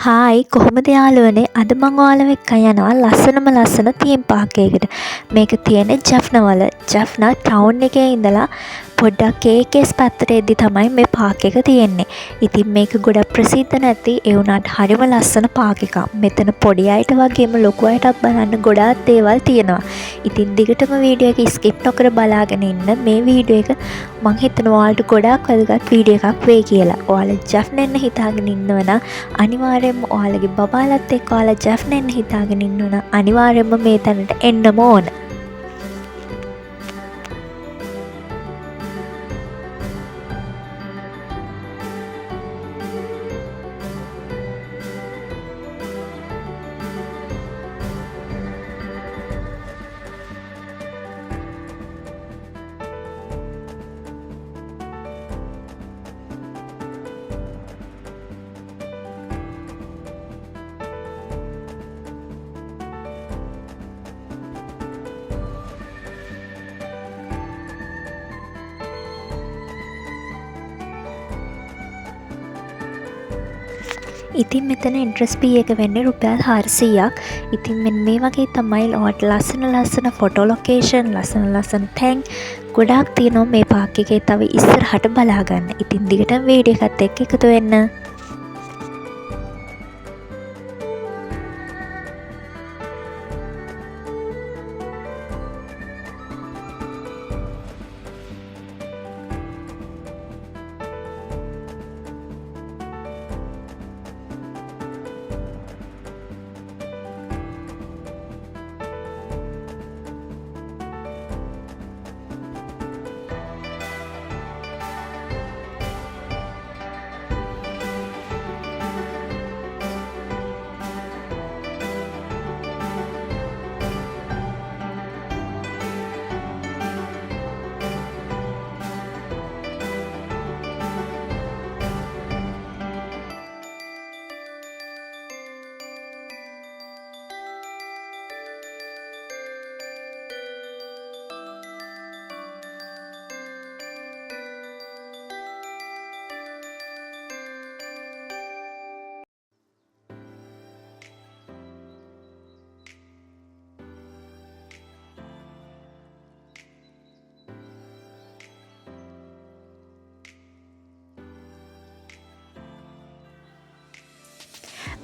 Hi කොහොමද යාළුවනේ අද මං ඔයාලව එක්ක යනවා ලස්සන තීම් පාක් එකකට. මේක තියෙන්නේ ජැෆ්නා වල. ජැෆ්නා ටවුන් එකේ ඉඳලා පොඩ්ඩක් KKS පැත්තට එද්දි තමයි මේ පාක් එක තියෙන්නේ. ඉතින් මේක ගොඩක් ප්‍රසිද්ධ නැති ඒ වුණාට හරිම ලස්සන පාක් එකක්. මෙතන පොඩි අයට වගේම ලොකු අයටත් බලන්න ගොඩාක් දේවල් තියෙනවා. ඉතින් දිගටම වීඩියෝ එක ස්කිප් නොකර බලාගෙන ඉන්න. මේ වීඩියෝ එක මං හිතනවා ඔයාලට ගොඩාක් වැදගත් වීඩියෝ එකක් වෙයි කියලා. ඔයාලා ජැෆ්නා එන්න හිතාගෙන ඉන්නවනම් අනිවාර්යෙන්ම ඔයාලගේ බබාලත් එක්ක ඔයාලා ජැෆ්නා එන්න හිතාගෙන ඉන්නවනම් අනිවාර්යෙන්ම මේ තැනට එන්නම ඕන. ඉතින් මෙතන එන්ට්‍රස් ෆී එක වෙන්නේ රුපියල් 400ක්. ඉතින් මෙන්න මේ වගේ තමයි ඔයාලට ලස්සන ෆොටෝ ලොකේෂන් ලස්සන තැන් ගොඩාක් තියෙනවා මේ පාක් එකේ තව ඉස්සරහට බලා ගන්න. ඉතින් දිගටම වීඩියෝ එකත් එක්ක එකතු වෙන්න.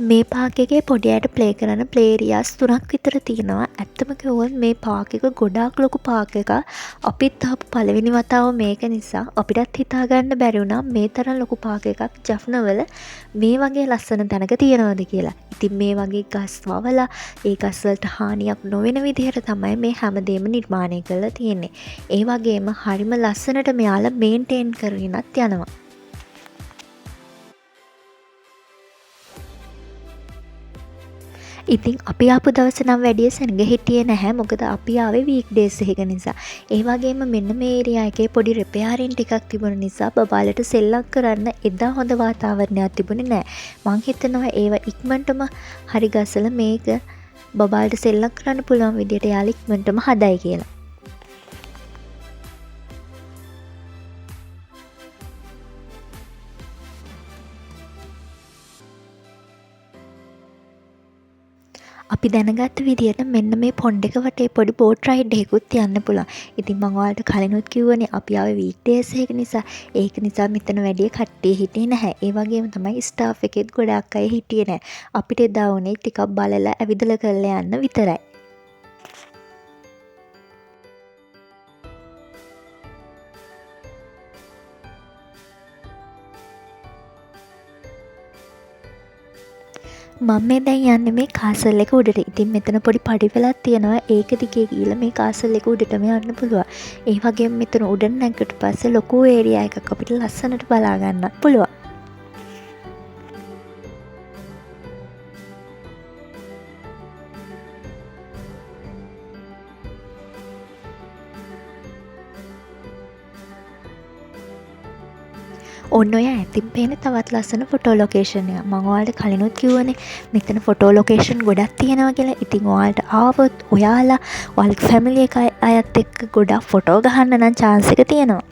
මේ පාක් එකේ පොඩි අයට ප්ලේ කරන ප්ලේ ඒරියාස් 3ක් විතර තියෙනවා. ඇත්තම කිව්වොත් මේ පාක් එක ගොඩාක් ලොකු පාක් එකක්. අපිත් ආපු පළවෙනි වතාව මේක නිසා අපිටත් හිතා ගන්න බැරි වුණා මේ තරම් ලොකු පාක් එකක් ජැෆ්නා වල මේ වගේ ලස්සන තැනක තියෙනවද කියලා. ඉතින් මේ වගේ ගස් වවලා ඒ ගස් වලට හානියක් නොවන විදිහට තමයි මේ හැමදේම නිර්මාණය කරලා තියෙන්නේ. ඒ වගේම හරිම ලස්සනට මෙයාලා මේන්ටේන් කරගෙනත් යනවා. ඉතින් අපි ආපු දවස නම් වැඩිය සෙනග හිටියේ නැහැ මොකද අපි ආවේ වීක් ඩේස් එක නිසා. ඒ වගේම මෙන්න මේ ඒරියා එකේ පොඩි රිපෙයාරින් ටිකක් තිබුණ නිසා බබාලට සෙල්ලම් කරන්න එදා හොඳ වාතාවරණයක් තිබුණේ නැහැ. මං හිතනවා ඒව ඉක්මනටම හරි ගසලා මේක බබාලට සෙල්ලම් කරන්න පුළුවන් විදියට යාළුවා ඉක්මනටම හදයි කියලා. අපි දැනගත්ත විදිහට මෙන්න මේ පොන්ඩ් එක වටේ පොඩි බෝට් රයිඩ් එකකුත් යන්න පුළුවන්. ඉතින් මම ඔයාලට කලිනුත් කිව්වනේ අපි ආවේ වීක් ඩේස් එක නිසා. ඒක නිසා මෙතන වැඩි කට්ටිය හිටියේ නැහැ. ඒ වගේම තමයි ස්ටාෆ් එකෙත් ගොඩක් අය හිටියේ නැහැ. අපිට එදා වුණේ ටිකක් බලලා ඇවිදලා කරලා යන්න විතරයි. මම මේ දැන් යන්නේ මේ කාසල් එක උඩට. ඉතින් මෙතන පොඩි පඩි වෙලක් තියෙනවා. ඒක දිගේ ගිහලා මේ කාසල් එක උඩටම යන්න පුළුවන්. ඒ වගේම මෙතන උඩට නැග්ගට පස්සේ ලොකු ඒරියා එකක් අපිට ලස්සනට බලා ගන්නත් පුළුවන්. ඔන්න ඔය ඇතින් පේන තවත් ලස්සන ෆොටෝ ලොකේෂන් එක. මම ඔයාලට කලිනුත් කිව්වනේ මෙතන ෆොටෝ ලොකේෂන් ගොඩක් තියෙනවා කියලා. ඉතින් ඔයාලට ආවොත් ඔයාලා ඔයාලගේ ෆැමිලි එක අයත් එක්ක ගොඩක් ෆොටෝ ගහන්න නම් chance එක තියෙනවා.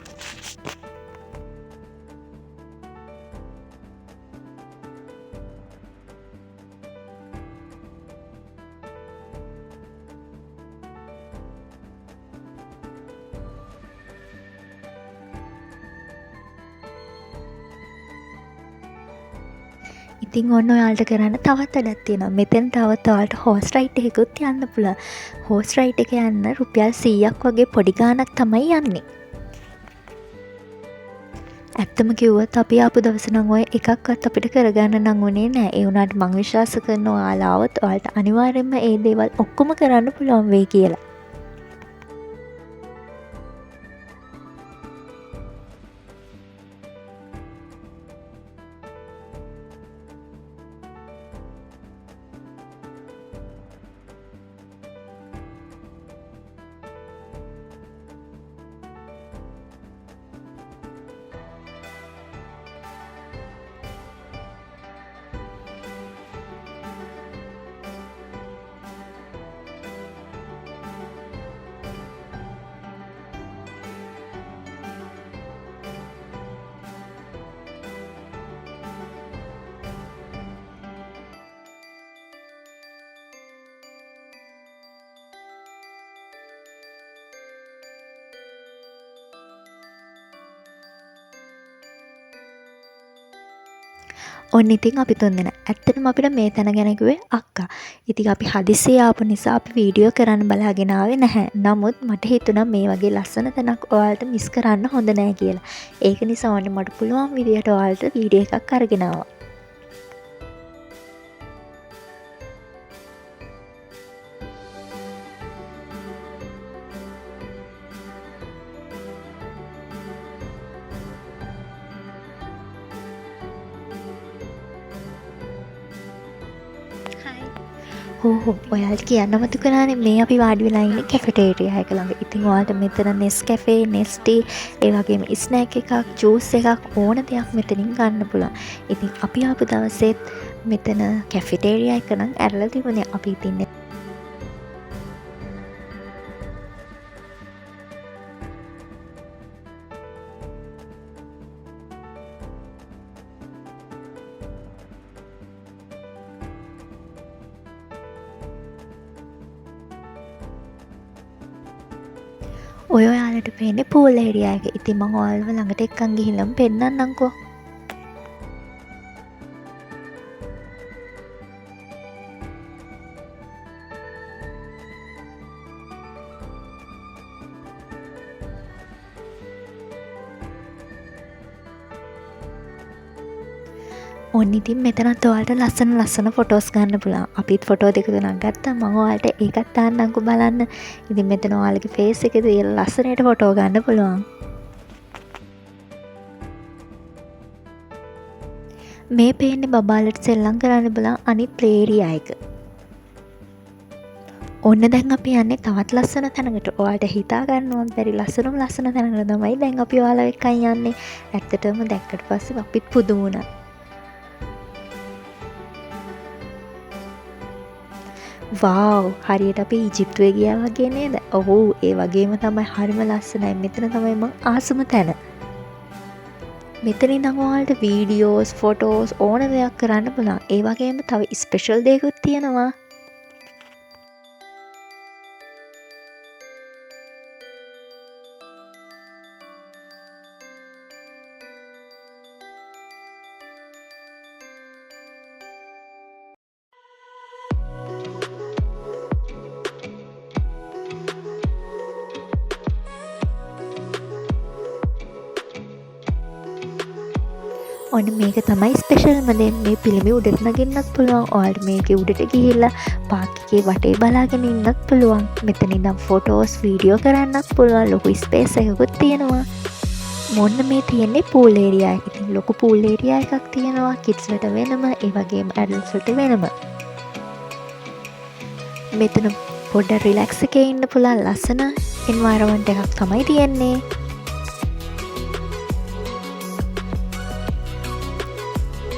ඉතින් ඔන්න ඔයාලට කරන්න තවත් වැඩක් තියෙනවා. මෙතෙන් තවත් ඔයාලට හෝස් රයිඩ් එකකුත් යන්න පුළුවන්. හෝස් රයිඩ් එක යන්න රුපියල් 100ක් වගේ පොඩි ගාණක් තමයි යන්නේ. ඇත්තම කිව්වොත් අපි ආපු දවස නම් ඔය එකක්වත් අපිට කරගන්න නම් උනේ නෑ. ඒ වුණාට මං විශ්වාස කරනවා ඔයාලා આવොත් ඔයාලට අනිවාර්යයෙන්ම ඒ දේවල් ඔක්කොම කරන්න පුළුවන් වෙයි කියලා. ඔන්න ඉතින් අපි තුන්දෙනා ඇත්තටම අපිට මේ තැන ගැන කිව්වේ අක්කා. ඉතින් අපි හදිස්සියේ ආපු නිසා අපි වීඩියෝ කරන්න බලාගෙන ආවේ නැහැ. නමුත් මට හිතුණා මේ වගේ ලස්සන තැනක් ඔයාලට මිස් කරන්න හොඳ නෑ කියලා. ඒක නිසා ඔන්න මට පුළුවන් විදියට ඔයාලට වීඩියෝ එකක් අරගෙන ආවා. හෝ ඔයාලට කියන්න මතු කරානේ මේ අපි වාඩි වෙලා ඉන්නේ කැෆෙටේරියා එක ළඟ. ඉතින් ඔයාලට මෙතන Nescafe, Nestea, ඒ වගේම ස්නැක් එකක්, ජූස් එකක් ඕන දෙයක් මෙතනින් ගන්න පුළුවන්. ඉතින් අපි ආපු දවසෙත් මෙතන කැෆෙටේරියා එක නම් ඇරලා තිබුණේ. අපි ඉතින් ඔය ඔයාලට පේන්නේ පූල් ඒරියා එක. ඉතින් මම ඔයාලව ළඟට එක්කන් ගිහිල්ලාම පෙන්නන්නම්කෝ. ඔන්න ඉතින් මෙතනත් ඔයාලට ලස්සන ෆොටෝස් ගන්න පුළුවන්. අපිත් ෆොටෝ දෙක තුනක් ගත්තා. මම ඔයාලට ඒකත් දාන්නම්කෝ බලන්න. ඉතින් මෙතන ඔයාලගේ ෆේස් එකේ තියලා ලස්සනට ෆොටෝ ගන්න පුළුවන්. මේ පේන්නේ බබාලට සෙල්ලම් කරන්න බලන් අනිත් ප්ලේ ඒරියා එක. ඔන්න දැන් අපි යන්නේ තවත් ලස්සන තැනකට. ඔයාලට හිතා ගන්නවත් බැරි ලස්සන තැනකට තමයි දැන් අපි ඔයාලා එක්කන් යන්නේ. ඇත්තටම දැක්කට පස්සේ අපිත් පුදුම වුණා. වාව්, හරියට අපි ඊජිප්තුවේ ගියා වගේ නේද? ඔව්, ඒ වගේම තමයි හරිම ලස්සනයි. මෙතන තමයි මං ආසම තැන. මෙතන ඉඳන් ඔයාලට වීඩියෝස්, ෆොටෝස් ඕන දෙයක් කරන්න පුළුවන්. ඒ වගේම තව ස්පෙෂල් දේකුත් තියෙනවා. ඔන්න මේක තමයි ස්පෙෂල්ම දේ. මේ පිළිමේ උඩට නගින්නත් පුළුවන්. ඔයාලට මේකේ උඩට ගිහිල්ලා පාක් එකේ වටේ බලාගෙන ඉන්නත් පුළුවන්. මෙතන ඉඳන් ෆොටෝස්, වීඩියෝ කරන්නත් පුළුවන්. ලොකු ස්පේස් එකකුත් තියෙනවා. මොන්න මේ තියෙන්නේ පූල් ඒරියා එක. ඉතින් ලොකු පූල් ඒරියා එකක් තියෙනවා. කිඩ්ස් වලට වෙනම, ඒ වගේම ඇඩල්ට්ස් වලට වෙනම. මෙතන පොඩ්ඩක් රිලැක්ස් එකේ ඉන්න පුළුවන් ලස්සන එන්වයරන්මන්ට් එකක් තමයි තියෙන්නේ.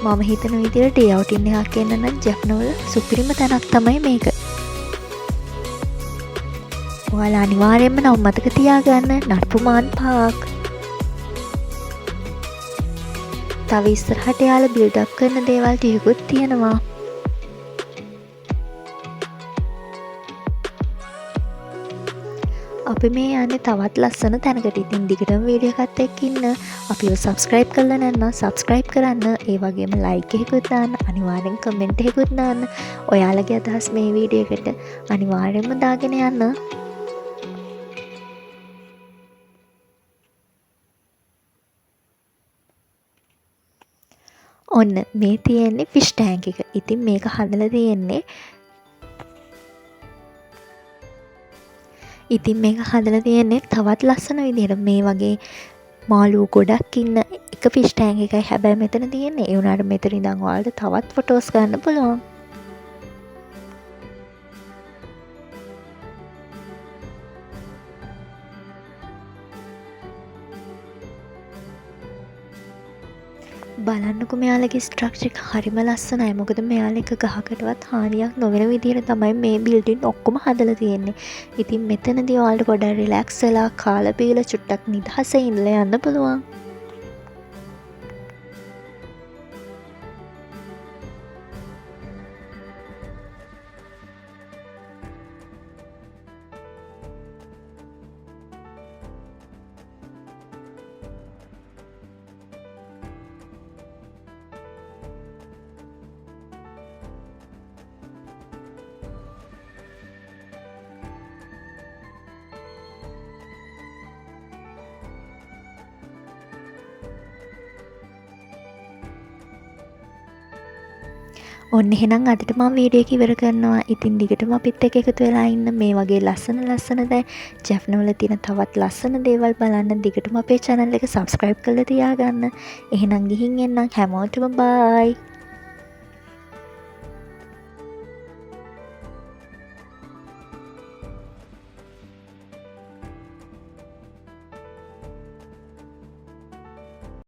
මම හිතන විදිහට ඩේ අවුටින් එකක් එන්න නම් ජැප්නවල සුපිරිම තැනක් තමයි මේක. ඔයාලා අනිවාර්යයෙන්ම නම් මතක තියාගන්න නට්පුමාන් පාක්. තව ඉස්සරහට යාලා බිල්ඩ් අප් කරන දේවල් ටිකකුත් තියෙනවා. අපි මේ යන්නේ තවත් ලස්සන තැනකට. ඉතින් දිගටම වීඩියෝ එකත් එක්ක ඉන්න. අපිව subscribe කරලා නැත්නම් subscribe කරන්න. ඒ වගේම like එකකුත් දාන්න. අනිවාර්යෙන් comment එකකුත් දාන්න. ඔයාලගේ අදහස් මේ වීඩියෝ එකට අනිවාර්යෙන්ම දාගෙන යන්න. ඔන්න මේ තියෙන්නේ ෆිෂ් ටෑන්ක් එක. ඉතින් මේක හදලා තියෙන්නේ තවත් ලස්සන විදිහට මේ වගේ මාළු ගොඩක් ඉන්න එක ෆිෂ් ටෑන්ක් එකයි හැබැයි මෙතන තියෙන්නේ. ඒ වුණාට මෙතන ඉඳන් ඔයාලට තවත් ෆොටෝස් ගන්න පුළුවන්. බලන්නකො මෙයාලගේ ස්ට්‍රක්චර් එක හරිම ලස්සනයි. මොකද මෙයාලා එක ගහකටවත් හානියක් නොවන විදිහට තමයි මේ බිල්ඩින් ඔක්කොම හදලා තියෙන්නේ. ඉතින් මෙතනදී ඔයාලට පොඩ්ඩක් රිලැක්ස් වෙලා කාලා බීලා චුට්ටක් නිදහසේ ඉඳලා යන්න පුළුවන්. ඔන්න එහෙනම් අදට මම වීඩියෝ එක ඉවර කරනවා. ඉතින් දිගටම අපිත් එක්ක එකතු වෙලා ඉන්න. මේ වගේ ලස්සන දැන් ජැෆ්නා වල තියෙන තවත් ලස්සන දේවල් බලන්න දිගටම අපේ channel එක subscribe කරලා තියාගන්න. එහෙනම් ගිහින් එන්නම්. හැමෝටම bye.